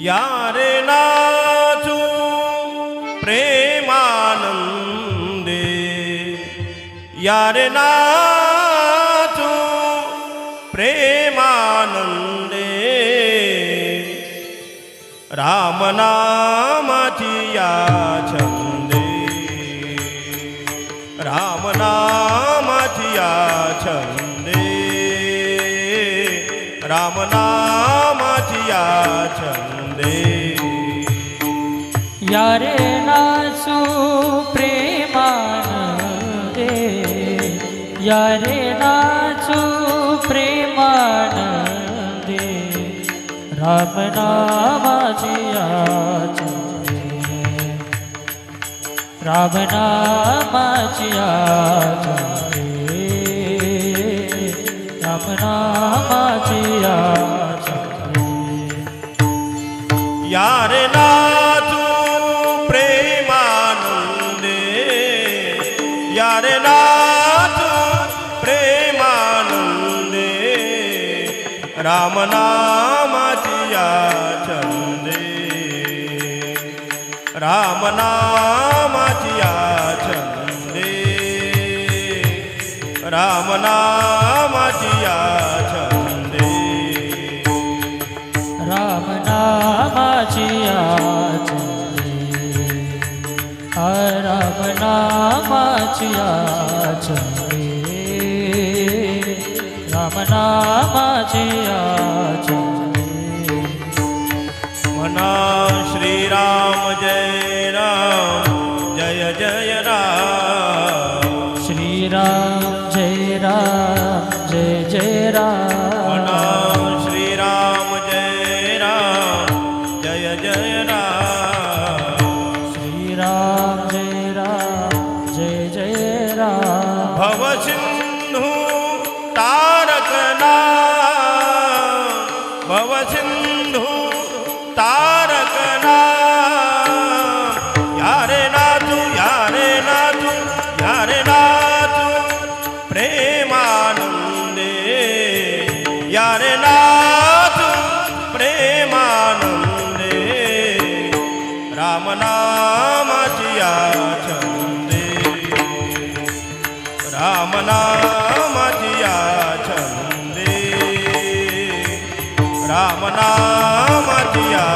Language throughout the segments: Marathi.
यारे नाचू प्रेमानंदे, यारे नाचू प्रेमानंदे, रामनामाची या छंदे, रामनामाची या छंदे, रामनामाची या छंदे. यारे नाचू प्रेमानंदे, यारे नाचू प्रेमानंदे, रामनामाची या छंदे, रामनामाची या छंदे, रामनामाची या छंदे. यारे नाचू प्रेमानंदे, यारे नाचू प्रेमानंदे, रामनामाची या छंदे, रामनामाची या छंदे, रामनामाची या छंदे. रामनामाची या छंदे, रामनामाची या छंदे, रामनामाची या छंदे. म्हणा श्रीराम जय राम, जय जय राम. श्रीराम जय राम, जय जय राम. म्हणा श्रीराम जय राम, जय जय राम. श्रीराम जय राम, जय जय राम. भवसिंधू तारक नाम, भवसिंधू तारक नाम. यारे नाचू, यारे नाचू, यारे नाचू प्रेमानंदे, यारे नाचू प्रेमानंदे, रामनामाची या छंदे, रामनामाची या छंदे, रामनामाची या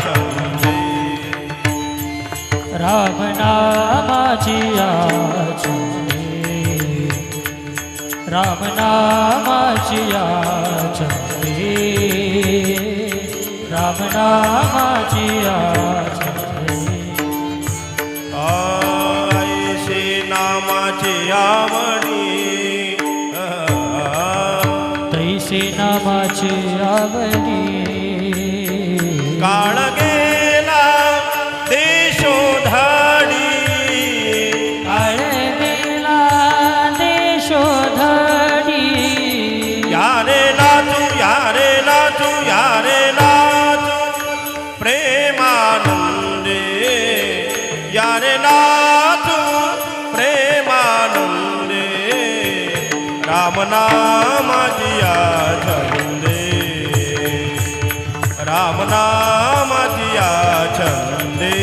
छंदे. रामनामाची या छंदे, रामनामाची या छंदे, रामनामाची या छंदे. ऐसे नामाची आवडी, तैसे नामाची आवडी, काळ गेला देशोधाडी, काळ गेला देशोधडी. यारे नाचू, यारे नाचू, यारे नाचू प्रेमानंदे, यारे नाचू प्रेमानंदे, रामनामाची या छंदे, रामनामाची या छंदे,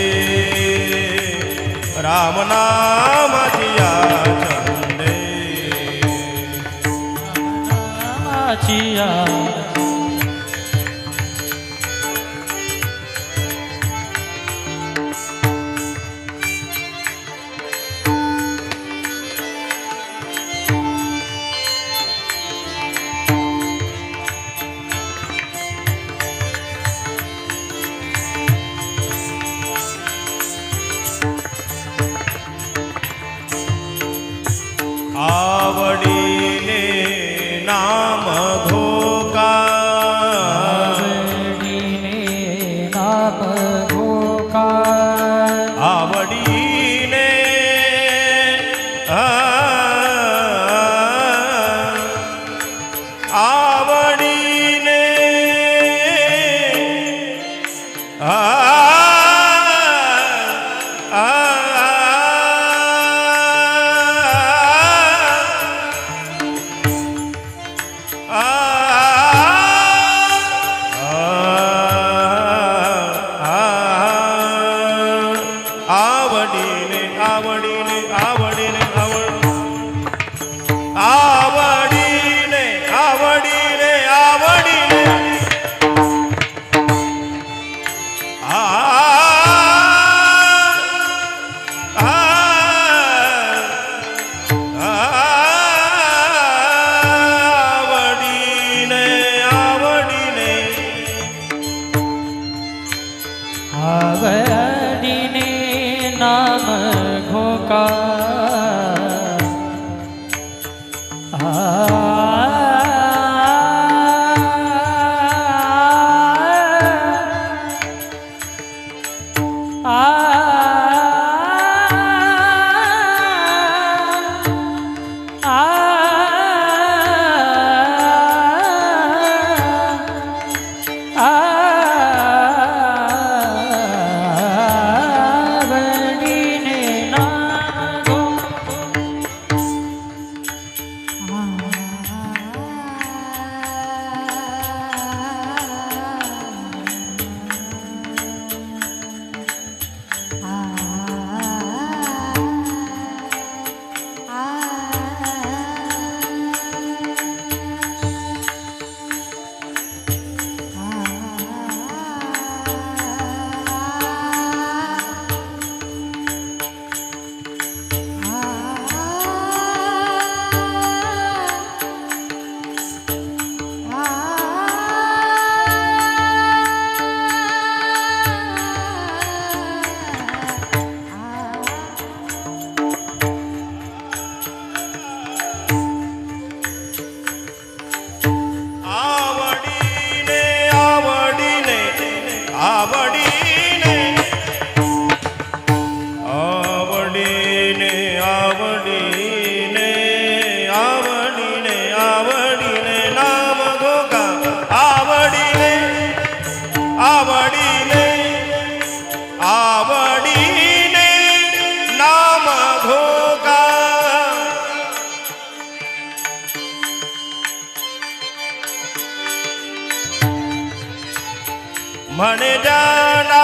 रामनामाची या छंदे. रामनामाची या आवडीने नाम घोका, आवडीने नाम घोका, आवडीने आवडीने आवडीने नाम घोका आवडीने नाम आवडीने आवडीने आवडीने आवडीने आवडीने आवडीने आवडीने नाम घोका आवडीने आवडीने आवडीने नाम घोका म्हणे जाना